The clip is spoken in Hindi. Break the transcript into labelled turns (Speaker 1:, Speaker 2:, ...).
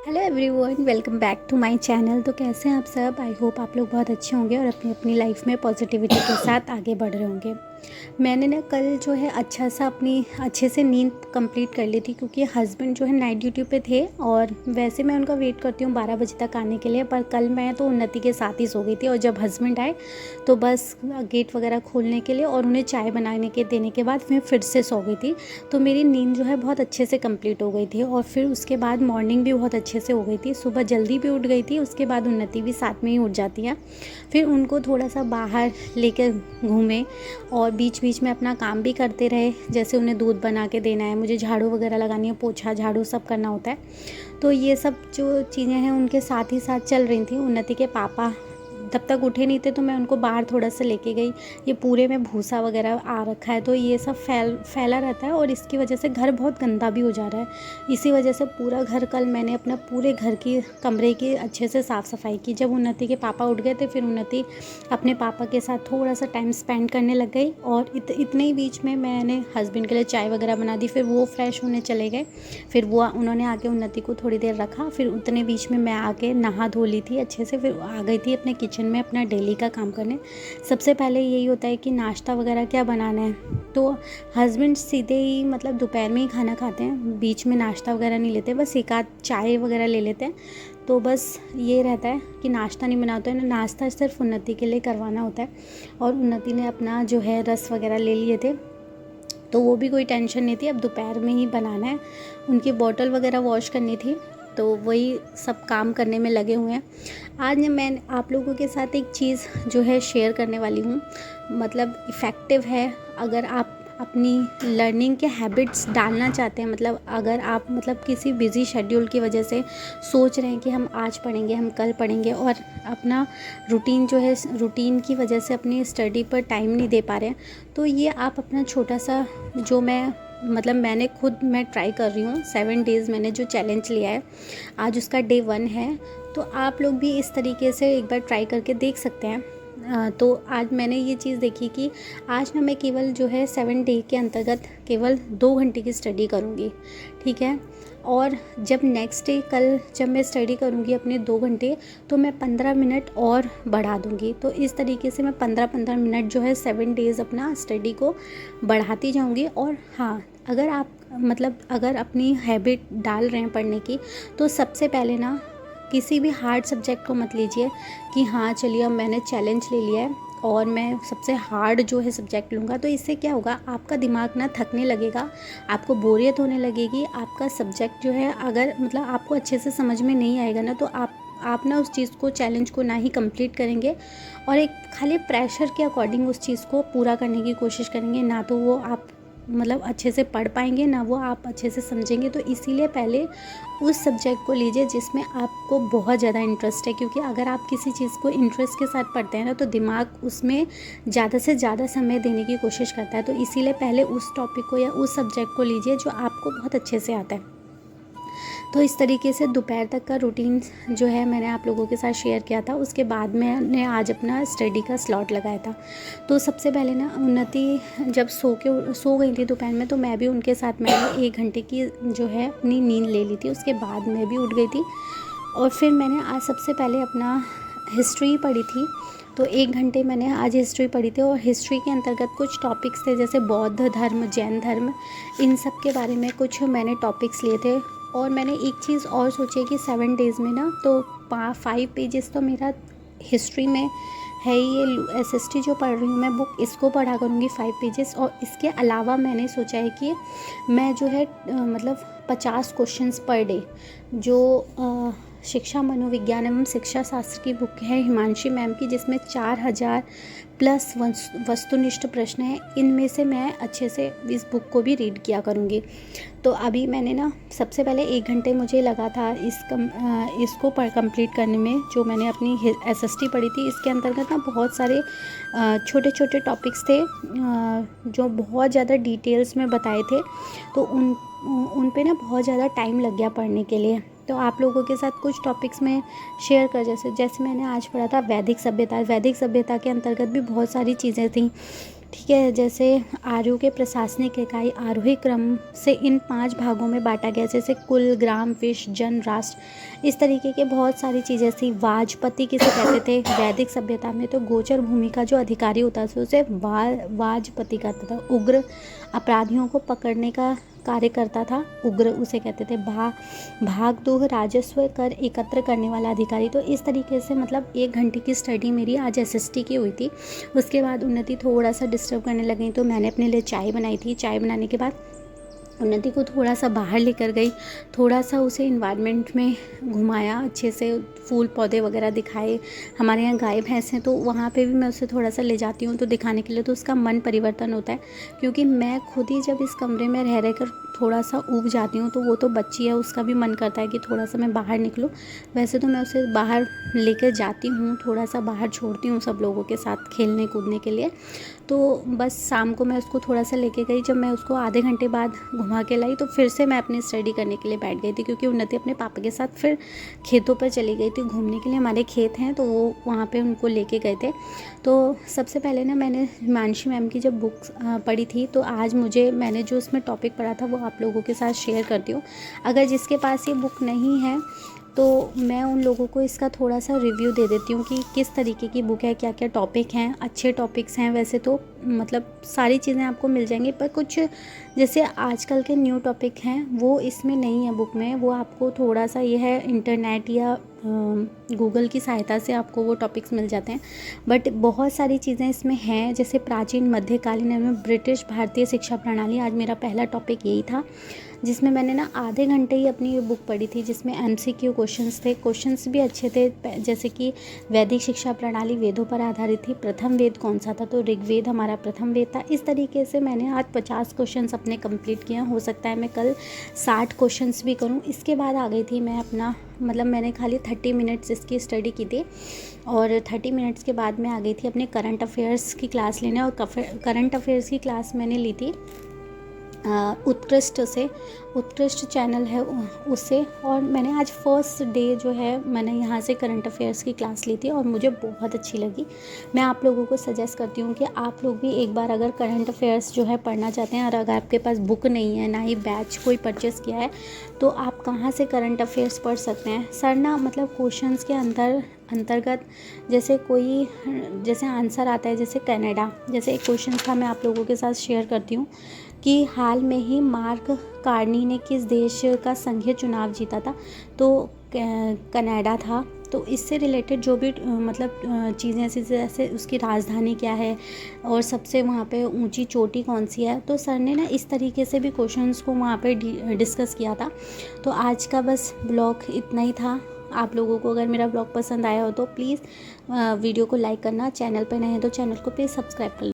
Speaker 1: Hello everyone, welcome back to my channel. तो कैसे हैं आप सब? आई होप आप लोग बहुत अच्छे होंगे और अपनी अपनी लाइफ में पॉजिटिविटी के साथ आगे बढ़ रहे होंगे। मैंने ना कल जो है अच्छे से नींद कंप्लीट कर ली थी, क्योंकि हस्बैंड जो है नाइट ड्यूटी पे थे और वैसे मैं उनका वेट करती हूँ 12 बजे तक आने के लिए। पर कल मैं तो उन्नति के साथ ही सो गई थी और जब हस्बैंड आए तो बस गेट वगैरह खोलने के लिए और उन्हें चाय बनाने के देने के बाद मैं फिर से सो गई थी। तो मेरी नींद जो है बहुत अच्छे से कंप्लीट हो गई थी और फिर उसके बाद मॉर्निंग भी बहुत अच्छे से हो गई थी। सुबह जल्दी भी उठ गई थी, उसके बाद उन्नति भी साथ में ही उठ जाती है। फिर उनको थोड़ा सा बाहर लेकर घूमे और बीच बीच में अपना काम भी करते रहे, जैसे उन्हें दूध बना के देना है, मुझे झाड़ू वगैरह लगानी है, पोछा झाड़ू सब करना होता है। तो ये सब जो चीज़ें हैं उनके साथ ही साथ चल रही थी। उन्नति के पापा तब तक उठे नहीं थे तो मैं उनको बाहर थोड़ा सा लेके गई। ये पूरे में भूसा वगैरह आ रखा है तो ये सब फैला रहता है और इसकी वजह से घर बहुत गंदा भी हो जा रहा है। इसी वजह से पूरा घर कल मैंने अपना पूरे घर की कमरे की अच्छे से साफ़ सफाई की। जब उन्नति के पापा उठ गए थे फिर उन्नति अपने पापा के साथ थोड़ा सा टाइम स्पेंड करने लग गई और इतने ही बीच में मैंने हस्बैंड के लिए चाय वगैरह बना दी। फिर वो फ्रेश होने चले गए, फिर वो उन्होंने आके उन्नति को थोड़ी देर रखा। फिर उतने बीच में मैं आके नहा धो ली थी अच्छे से, फिर आ गई थी अपने किचन में अपना डेली का काम करने। सबसे पहले यही होता है कि नाश्ता वगैरह क्या बनाना है। तो हस्बैंड सीधे ही मतलब दोपहर में ही खाना खाते हैं, बीच में नाश्ता वगैरह नहीं लेते, बस एक आध चाय वगैरह ले लेते हैं। तो बस ये रहता है कि नाश्ता नहीं बनाते हैं, नाश्ता सिर्फ उन्नति के लिए करवाना होता है। और उन्नति ने अपना जो है रस वगैरह ले लिए थे तो वो भी कोई टेंशन नहीं थी, अब दोपहर में ही बनाना है। उनकी बॉटल वगैरह वॉश करनी थी तो वही सब काम करने में लगे हुए हैं। आज मैं आप लोगों के साथ एक चीज़ जो है शेयर करने वाली हूँ, मतलब इफ़ेक्टिव है अगर आप अपनी लर्निंग के हैबिट्स डालना चाहते हैं। मतलब अगर आप किसी बिज़ी शेड्यूल की वजह से सोच रहे हैं कि हम आज पढ़ेंगे, हम कल पढ़ेंगे और अपना रूटीन जो है रूटीन की वजह से अपनी स्टडी पर टाइम नहीं दे पा रहे हैं, तो ये आप अपना छोटा सा जो मैं ट्राई कर रही हूँ 7 डेज़ मैंने जो चैलेंज लिया है, आज उसका डे 1 है। तो आप लोग भी इस तरीके से एक बार ट्राई करके देख सकते हैं। तो आज मैंने ये चीज़ देखी कि आज ना मैं केवल जो है 7 डे के अंतर्गत केवल 2 घंटे की स्टडी करूँगी, ठीक है। और जब नेक्स्ट डे कल जब मैं स्टडी करूँगी अपने 2 घंटे तो मैं 15 मिनट और बढ़ा दूँगी। तो इस तरीके से मैं 15-15 मिनट जो है 7 डेज़ अपना स्टडी को बढ़ाती जाऊँगी। और हाँ, अगर अपनी हैबिट डाल रहे हैं पढ़ने की तो सबसे पहले ना किसी भी हार्ड सब्जेक्ट को मत लीजिए कि हाँ चलिए अब मैंने चैलेंज ले लिया है और मैं सबसे हार्ड जो है सब्जेक्ट लूँगा। तो इससे क्या होगा, आपका दिमाग ना थकने लगेगा, आपको बोरियत होने लगेगी। आपका सब्जेक्ट जो है अगर आपको अच्छे से समझ में नहीं आएगा ना तो आप ना उस चीज़ को चैलेंज को ना ही कंप्लीट करेंगे और एक खाली प्रेशर के अकॉर्डिंग उस चीज़ को पूरा करने की कोशिश करेंगे, ना तो वो आप अच्छे से पढ़ पाएंगे, ना वो आप अच्छे से समझेंगे। तो इसीलिए पहले उस सब्जेक्ट को लीजिए जिसमें आपको बहुत ज़्यादा इंटरेस्ट है, क्योंकि अगर आप किसी चीज़ को इंटरेस्ट के साथ पढ़ते हैं ना तो दिमाग उसमें ज़्यादा से ज़्यादा समय देने की कोशिश करता है। तो इसीलिए पहले उस टॉपिक को या उस सब्जेक्ट को लीजिए जो आपको बहुत अच्छे से आता है। तो इस तरीके से दोपहर तक का रूटीन जो है मैंने आप लोगों के साथ शेयर किया था। उसके बाद मैंने आज अपना स्टडी का स्लॉट लगाया था। तो सबसे पहले ना उन्नति जब सो गई थी दोपहर में तो मैं भी उनके साथ मैंने 1 घंटे की जो है अपनी नींद ले ली थी। उसके बाद मैं भी उठ गई थी और फिर मैंने आज सबसे पहले अपना हिस्ट्री पढ़ी थी। तो 1 घंटे मैंने आज हिस्ट्री पढ़ी थी और हिस्ट्री के अंतर्गत कुछ टॉपिक्स थे जैसे बौद्ध धर्म, जैन धर्म, इन सब के बारे में कुछ मैंने टॉपिक्स लिए थे। और मैंने एक चीज़ और सोची कि 7 डेज़ में ना तो 5 पेजेस तो मेरा हिस्ट्री में है ही। ये एसएसटी जो पढ़ रही हूँ मैं बुक, इसको पढ़ा करूँगी 5 पेजेस। और इसके अलावा मैंने सोचा है कि मैं जो है 50 क्वेश्चंस पर डे जो शिक्षा मनोविज्ञान एवं शिक्षा शास्त्र की बुक है हिमांशी मैम की, जिसमें 4000 प्लस वस्तुनिष्ठ प्रश्न हैं, इनमें से मैं अच्छे से इस बुक को भी रीड किया करूँगी। तो अभी मैंने ना सबसे पहले 1 घंटे मुझे लगा था इसको कंप्लीट करने में। जो मैंने अपनी एसएसटी पढ़ी थी इसके अंतर्गत ना बहुत सारे छोटे छोटे टॉपिक्स थे जो बहुत ज़्यादा डिटेल्स में बताए थे। तो उन पे ना बहुत ज़्यादा टाइम लग गया पढ़ने के लिए। तो आप लोगों के साथ कुछ टॉपिक्स में शेयर जैसे मैंने आज पढ़ा था वैदिक सभ्यता के अंतर्गत भी बहुत सारी चीज़ें थी। ठीक है। जैसे आर्यों के प्रशासनिक इकाई आरोही क्रम से इन 5 भागों में बांटा गया, जैसे कुल, ग्राम, विश, जन, राष्ट्र, इस तरीके के बहुत सारी चीज़ें थी। वाजपति किसे कहते थे वैदिक सभ्यता में? तो गोचर भूमि का जो अधिकारी होता था उसे वाजपति कहता था। उग्र अपराधियों को पकड़ने का कार्य करता था, उग्र उसे कहते थे। भागदोह राजस्व कर एकत्र करने वाला अधिकारी। तो इस तरीके से मतलब 1 घंटे की स्टडी मेरी आज एसएसटी की हुई थी। उसके बाद उन्नति थोड़ा सा डिस्टर्ब करने लगी, तो मैंने अपने लिए चाय बनाई थी। चाय बनाने के बाद उन्नति को थोड़ा सा बाहर लेकर गई, थोड़ा सा उसे इन्वायरमेंट में घुमाया, अच्छे से फूल पौधे वगैरह दिखाए। हमारे यहाँ गाय भैंस हैं तो वहाँ पे भी मैं उसे थोड़ा सा ले जाती हूँ तो दिखाने के लिए, तो उसका मन परिवर्तन होता है। क्योंकि मैं खुद ही जब इस कमरे में रह कर थोड़ा सा ऊब जाती हूँ, तो वो तो बच्ची है, उसका भी मन करता है कि थोड़ा सा मैं बाहर निकलूँ। वैसे तो मैं उसे बाहर लेकर जाती हूँ, थोड़ा सा बाहर छोड़ती हूँ सब लोगों के साथ खेलने कूदने के लिए। तो बस शाम को मैं उसको थोड़ा सा लेके गई। जब मैं उसको आधे घंटे बाद घुमा के लाई तो फिर से मैं अपनी स्टडी करने के लिए बैठ गई थी, क्योंकि उन्नति अपने पापा के साथ फिर खेतों पर चली गई थी घूमने के लिए। हमारे खेत हैं तो वो वहाँ पे उनको लेके गए थे। तो सबसे पहले ना मैंने हिमांशी मैम की जब बुक पढ़ी थी, तो आज मैंने जो उसमें टॉपिक पढ़ा था वो आप लोगों के साथ शेयर करती हूँ। अगर जिसके पास ये बुक नहीं है तो मैं उन लोगों को इसका थोड़ा सा रिव्यू दे देती हूँ कि किस तरीके की बुक है, क्या क्या टॉपिक हैं। अच्छे टॉपिक्स हैं वैसे तो, मतलब सारी चीज़ें आपको मिल जाएंगी, पर कुछ जैसे आजकल के न्यू टॉपिक हैं वो इसमें नहीं है बुक में। वो आपको थोड़ा सा ये है इंटरनेट या गूगल की सहायता से आपको वो टॉपिक्स मिल जाते हैं। बट बहुत सारी चीज़ें इसमें हैं, जैसे प्राचीन मध्यकालीन एवं ब्रिटिश भारतीय शिक्षा प्रणाली। आज मेरा पहला टॉपिक यही था, जिसमें मैंने ना आधे घंटे ही अपनी ये बुक पढ़ी थी, जिसमें एमसीक्यू क्वेश्चंस थे। क्वेश्चंस भी अच्छे थे, जैसे कि वैदिक शिक्षा प्रणाली वेदों पर आधारित थी। प्रथम वेद कौन सा था? तो ऋग्वेद हमारा प्रथम वेद था। इस तरीके से मैंने आज 50 क्वेश्चंस अपने कंप्लीट किए। हो सकता है मैं कल 60 क्वेश्चंस भी करूं। इसके बाद आ गई थी मैं अपना, मतलब मैंने खाली 30 मिनट्स इसकी स्टडी की थी, और 30 मिनट्स के बाद मैं आ गई थी अपने करंट अफेयर्स की क्लास लेने। और करंट अफेयर्स की क्लास मैंने ली थी उत्कृष्ट चैनल है उससे। और मैंने आज फर्स्ट डे जो है मैंने यहाँ से करंट अफेयर्स की क्लास ली थी और मुझे बहुत अच्छी लगी। मैं आप लोगों को सजेस्ट करती हूँ कि आप लोग भी एक बार अगर करंट अफेयर्स जो है पढ़ना चाहते हैं, और अगर आपके पास बुक नहीं है, ना ही बैच कोई परचेस किया है, तो आप कहाँ से करंट अफेयर्स पढ़ सकते हैं। सर ना मतलब क्वेश्चंस के अंतर्गत जैसे आंसर आता है, जैसे कनाडा, जैसे एक क्वेश्चन था मैं आप लोगों के साथ शेयर करती हूँ कि हाल में ही मार्क कार्नी ने किस देश का संघीय चुनाव जीता था? तो कनाडा था। तो इससे रिलेटेड जो भी मतलब चीज़ें ऐसी, जैसे उसकी राजधानी क्या है और सबसे वहाँ पे ऊंची चोटी कौन सी है, तो सर ने ना इस तरीके से भी क्वेश्चंस को वहाँ पे डिस्कस किया था। तो आज का बस ब्लॉग इतना ही था। आप लोगों को अगर मेरा ब्लॉग पसंद आया हो तो प्लीज़ वीडियो को लाइक करना, चैनल पर नए हैं तो चैनल को प्लीज़ सब्सक्राइब कर